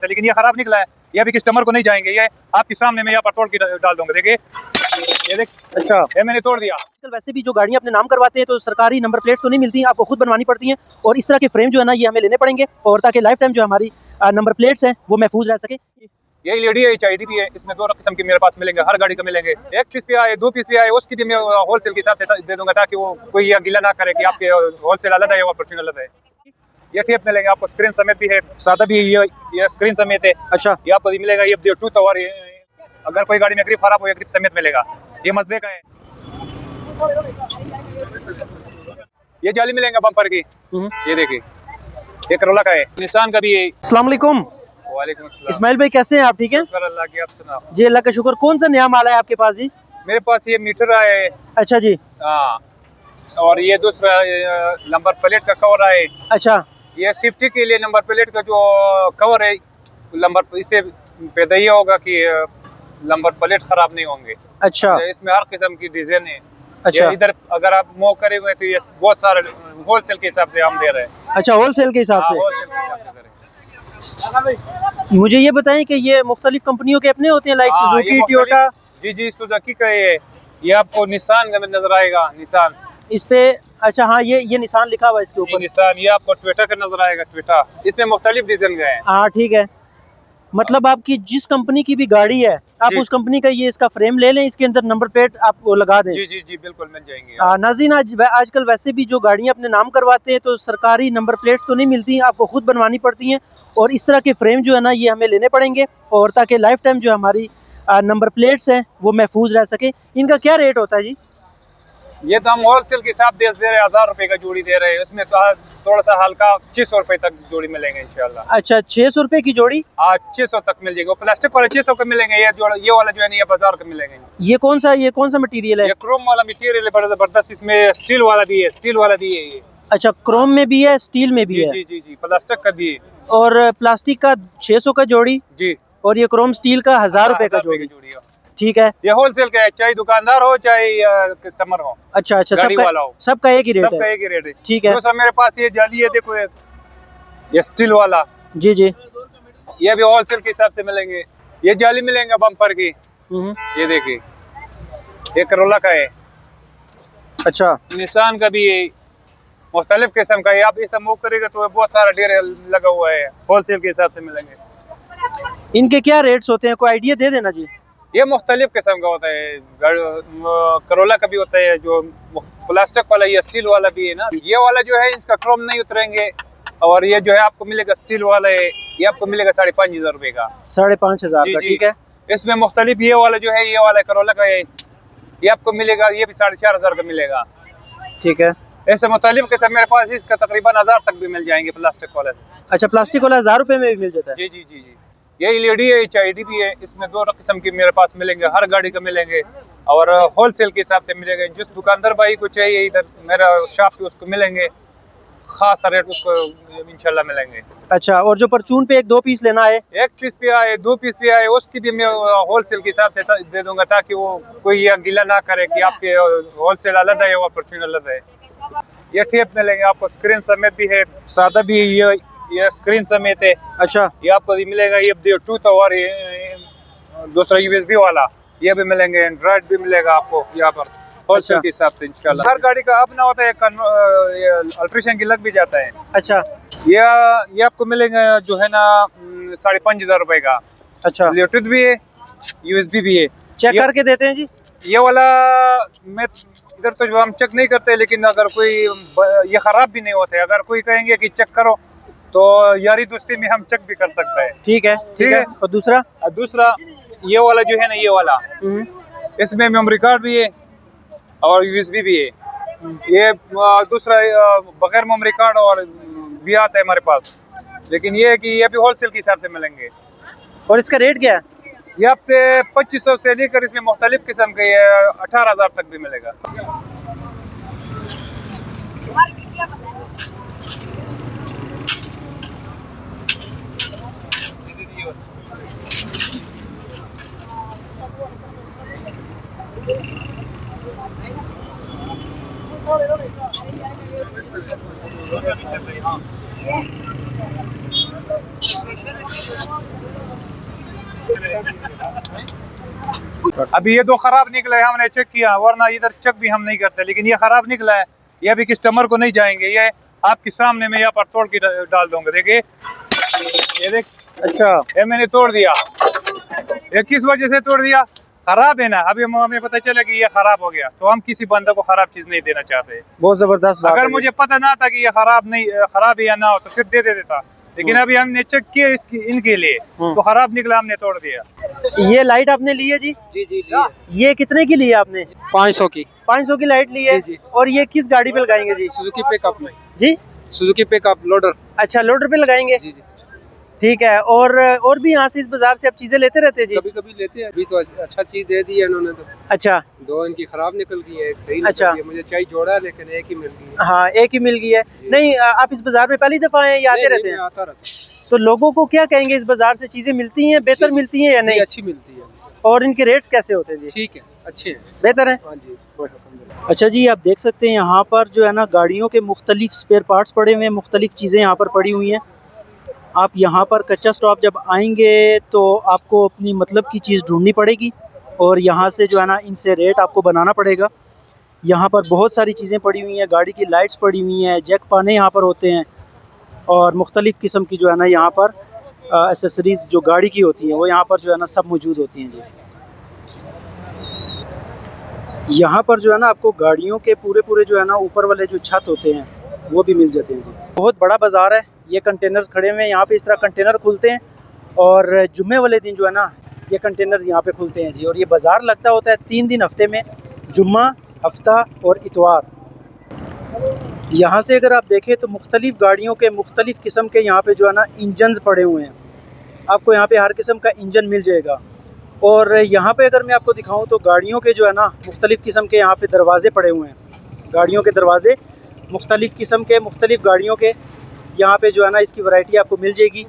लेकिन ये खराब निकला है, ये अभी कस्टमर को नहीं जाएंगे, ये आपके सामने मैं यहाँ पर तोड़ के डाल दूंगा। देखिए ये देख, अच्छा, ये मैंने तोड़ दिया। वैसे भी जो गाड़ियाँ अपने नाम करवाते हैं तो सरकारी नंबर प्लेट तो नहीं मिलती, आपको खुद बनवानी पड़ती हैं। और इस तरह के फ्रेम जो है ना ये हमें लेने पड़ेंगे, और ताकि लाइफ टाइम जो हमारी नंबर प्लेट्स हैं वो महफूज रह सके। ये एलईडी है, एचआईडी भी है, इसमें दो किस्म के मेरे पास मिलेंगे, हर गाड़ी का मिलेंगे। एक पीस भी आए, 2 पीस भी आए, उसकी भी मैं होलसेल के हिसाब से दे दूंगा, ताकि वो कोई ये गिला ना करे कि आपके होलसेल अलग है और परचून अलग है। ये टेप मिलेंगे आपको, स्क्रीन समेत भी है, सादा भी है, ये स्क्रीन समेत है। अच्छा, ये आपको मिलेगा, ये ब्लूटूथ, और अगर कोई गाड़ी में ग्रिप खराब हो या ग्रिप समेत मिलेगा। ये मजदे का है। ये जाली मिलेंगे बम्पर की, ये देखिए, ये करोला का है, निशान का भी है। अस्सलाम वालेकुम। वालेकुम अस्सलाम। इस्माइल भाई कैसे हैं आप? ठीक है अल्लाह की, आप सुनाओ। जी, अल्लाह का शुक्र। कौन सा नया माल है आपके पास जी? मेरे पास ये मीटर आया है। अच्छा जी। हाँ, और ये दूसरा नंबर प्लेट का कवर है। अच्छा, ये सेफ्टी के लिए नंबर प्लेट का जो कवर है, नंबर इससे पैदा ये होगा कि नंबर प्लेट खराब नहीं होंगे। अच्छा, इसमें हर किस्म की डिजाइन है। अच्छा, इधर अगर आप मूव करेंगे तो ये बहुत सारे होलसेल के हिसाब से हम दे रहे हैं। अच्छा, होलसेल के हिसाब से। होलसेल के हिसाब से दे रहे हैं। मुझे ये बताएं कि ये मुख्तलिफ कंपनियों के अपने होते हैं, लाइक सुजुकी, टोयोटा? जी, सुजुकी का ये आपको निशान का नजर आएगा, निशान इस पे। अच्छा हाँ, ये निशान लिखा हुआ है इसके ऊपर। निशान, ये आपको टोयोटा का नजर आएगा, टोयोटा। इसमें मुख्तलिफ डिजाइन का है। हाँ ठीक है, मतलब आपकी जिस कंपनी की भी गाड़ी है आप उस कंपनी का ये इसका फ्रेम ले लें, इसके अंदर नंबर प्लेट आप वो लगा दें। जी बिल्कुल मिल जाएंगे। नाज़रीन, आजकल वैसे भी जो गाड़ियाँ अपने नाम करवाते हैं तो सरकारी नंबर प्लेट तो नहीं मिलती, आपको खुद बनवानी पड़ती हैं। और इस तरह के फ्रेम जो है ना ये हमें लेने पड़ेंगे, और ताकि लाइफ टाइम जो हमारी नंबर प्लेट्स हैं वो महफूज रह सके। इनका क्या रेट होता है जी? ये तो हम होलसेल के हिसाब दे रहे हैं, 1000 रुपए का जोड़ी दे रहे हैं। उसमें तो थोड़ा सा हल्का 600 रुपए तक जोड़ी मिलेंगे इंशाल्लाह। अच्छा, 600 रुपए की जोड़ी? हाँ, 600 तक मिल जाएगा। प्लास्टिक वाले 600 का मिलेंगे, ये वाला जो है ये 1000 का मिलेंगे। ये कौन सा मटेरियल है? ये क्रोम वाला मटेरियल है, बड़ा जबरदस्त। इसमें स्टील वाला भी है, स्टील वाला भी है ये। अच्छा, क्रोम में भी है, स्टील में भी है? जी, प्लास्टिक का भी है। और प्लास्टिक का 600 का जोड़ी जी, और ये क्रोम स्टील का 1000 रुपए का जोड़ी। ठीक है, ये होलसेल का है, चाहे दुकानदार हो चाहे कस्टमर हो। अच्छा, सबका एक ही रेट है? सबका एक ही रेट है। ठीक है। दूसरा मेरे पास ये जाली है, देखो ये स्टील वाला। जी, ये भी होलसेल के हिसाब से मिलेंगे। ये जाली मिलेंगे बम्पर की, ये देखिए, ये करोला का है। अच्छा, निशान का भी है, मुख्तलिफ किस्म का है। आप इसे मूव करेगा तो बहुत सारा ढेर लगा हुआ है, होलसेल के हिसाब से मिलेंगे। इनके क्या रेट्स होते हैं, कोई आइडिया दे देना जी? ये मुख्तलिफ किस्म का होता है, करोला का भी होता है, जो प्लास्टिक वाला, ये स्टील वाला भी है ना। ये वाला जो है इसका क्रोम नहीं उतरेंगे, और ये जो है आपको मिलेगा स्टील वाला है, ये आपको मिलेगा 5,500 रुपए का। 5,500 का, ठीक है। इसमें मुख्तलिफ ये वाला जो है, ये वाला करोला का है, ये आपको मिलेगा, ये भी 4,500 का मिलेगा। ठीक है, ऐसे मुख्तलिफ किस्म मेरे पास इसका तकरीबन 1000 तक भी मिल जाएंगे प्लास्टिक वाला। अच्छा, प्लास्टिक वाला 1000 रुपए में भी मिल जाता है? जी। ये एलईडी है, एचआईडी भी है, इसमें 2 किस्म की मेरे पास मिलेंगे, हर गाड़ी का मिलेंगे, और होलसेल के हिसाब से मिलेगा। जिस दुकानदार भाई को चाहिए इधर मेरा शॉप पे उसको मिलेंगे, खास रेट उसको इंशाल्लाह मिलेंगे। अच्छा, और जो परचून पे 1-2 पीस लेना है, 1 पीस भी आए, 2 पीस भी आए, उसकी भी मैं होलसेल के हिसाब से दे दूंगा, ताकि वो कोई ये गिला ना करे कि आपके होलसेल अलग है और परचून अलग है। ये टेप मिलेंगे आपको, स्क्रीन समेत भी है, सादा भी है, ये स्क्रीन समेत है। अच्छा, ये आपको मिलेगा, ये ब्लूटूथ और दूसरा यूएसबी वाला, ये भी मिलेंगे। एंड्रॉइड भी मिलेगा आपको यहाँ पर होलसेल के हिसाब से इंशाल्लाह। हर गाड़ी का अपना होता है, अल्ट्रेशन की लग भी जाता है। अच्छा, ये आपको मिलेगा जो है ना 5,500 रुपए का। अच्छा, ब्लूटूथ भी है, यूएसबी भी है। चेक करके देते हैं जी? ये वाला मैं इधर तो जो हम चेक नहीं करते, लेकिन अगर कोई ये खराब भी नहीं होते, अगर कोई कहेंगे कि चेक करो तो यारी दोस्ती में हम चेक भी कर सकते हैं। ठीक है। और दूसरा ये वाला जो है ना, ये वाला, इसमें मेमोरी कार्ड भी है और यूएसबी भी है। ये दूसरा बगैर मेमोरी कार्ड और भी आता है हमारे पास, लेकिन ये है कि ये भी होलसेल के हिसाब से मिलेंगे। और इसका रेट क्या है? ये आपसे 2500 से लेकर इसमें मुख्तलिफ किस्म के 18,000 तक भी मिलेगा। हाँ। अभी ये 2 खराब निकला है, हमने चेक किया, वरना इधर चेक भी हम नहीं करते, लेकिन ये खराब निकला है। ये भी कस्टमर को नहीं जाएंगे, ये आपके सामने मैं यहाँ पर तोड़ के डाल दूंगा। देखिए ये देख, अच्छा, ये मैंने तोड़ दिया। ये किस वजह से तोड़ दिया? खराब है ना। अभी हमें पता चला कि ये खराब हो गया, तो हम किसी बंदे को खराब चीज नहीं देना चाहते। बहुत जबरदस्त बात अगर है। मुझे पता ना था कि ये खराब है या ना हो, तो फिर दे देता, लेकिन अभी हमने चेक किया इनके लिए, तो खराब निकला, हमने तोड़ दिया। ये लाइट आपने ली है जी? जी जी लिए। ये कितने की ली है आपने? 500 की। 500 की लाइट ली है। जी, जी। और ये किस गाड़ी पे लगाएंगे जी? सुजुकी पिकअप में। जी, सुजुकी पिकअप लोडर। अच्छा, लोडर पे लगाएंगे। जी जी। ठीक है। और भी यहाँ से इस बाजार से आप चीजें लेते रहते हैं जी? कभी कभी लेते हैं, अभी तो अच्छा चीज दे दी है इन्होंने तो। अच्छा, 2 इनकी खराब निकल गई है, एक सही अच्छा। निकल गई है। मुझे चाहिए जोड़ा, लेकिन एक ही मिल गई है। हाँ, एक ही मिल गई है। नहीं, आप इस बाजार में पहली दफा आए या आते रहते हैं? आता रहता। तो लोगों को क्या कहेंगे, इस बाजार से चीजें मिलती हैं, बेहतर मिलती हैं या नहीं? अच्छी मिलती है। और इनके रेट्स कैसे होते हैं जी? ठीक है, अच्छे हैं। बेहतर है। हाँ जी। अच्छा जी, आप देख सकते हैं यहाँ पर जो है ना गाड़ियों के मुख्तलिफ स्पेयर पार्ट्स पड़े हुए हैं, मुख्तलिफ चीज़ें यहाँ पर पड़ी हुई हैं। आप यहाँ पर कच्चा स्टॉप जब आएंगे तो आपको अपनी मतलब की चीज़ ढूंढनी पड़ेगी, और यहाँ से जो है ना इनसे रेट आपको बनाना पड़ेगा। यहाँ पर बहुत सारी चीज़ें पड़ी हुई हैं, गाड़ी की लाइट्स पड़ी हुई हैं, जैक पाने यहाँ पर होते हैं, और मुख्तलिफ़ किस्म की जो है ना यहाँ पर एसेसरीज़ जो गाड़ी की होती हैं वो यहाँ पर जो है ना सब मौजूद होती हैं जी। यहाँ पर जो है ना आपको गाड़ियों के पूरे जो है ना ऊपर वाले जो छत होते हैं वो भी मिल जाते हैं जी। बहुत बड़ा बाज़ार है, ये कंटेनर्स खड़े हुए हैं यहाँ पे, इस तरह कंटेनर खुलते हैं, और जुम्मे वाले दिन जो है ना ये कंटेनर्स यहाँ पे खुलते हैं जी। और ये बाज़ार लगता होता है 3 दिन हफ्ते में, जुम्मा, हफ्ता और इतवार। यहाँ से अगर आप देखें तो मुख्तलिफ़ गाड़ियों के मुख्तलिफ़ किस्म के यहाँ पे जो है ना इंजन्स पड़े हुए हैं, आपको यहाँ पे हर किस्म का इंजन मिल जाएगा। और यहाँ पे अगर मैं आपको दिखाऊं तो गाड़ियों के जो है ना मुख्तलिफ़ किस्म के यहाँ पे दरवाज़े पड़े हुए हैं, गाड़ियों के दरवाज़े मुख्तलिफ़ किस्म के, मुख्तलिफ़ गाड़ियों के यहाँ पे जो है ना इसकी वैरायटी आपको मिल जाएगी।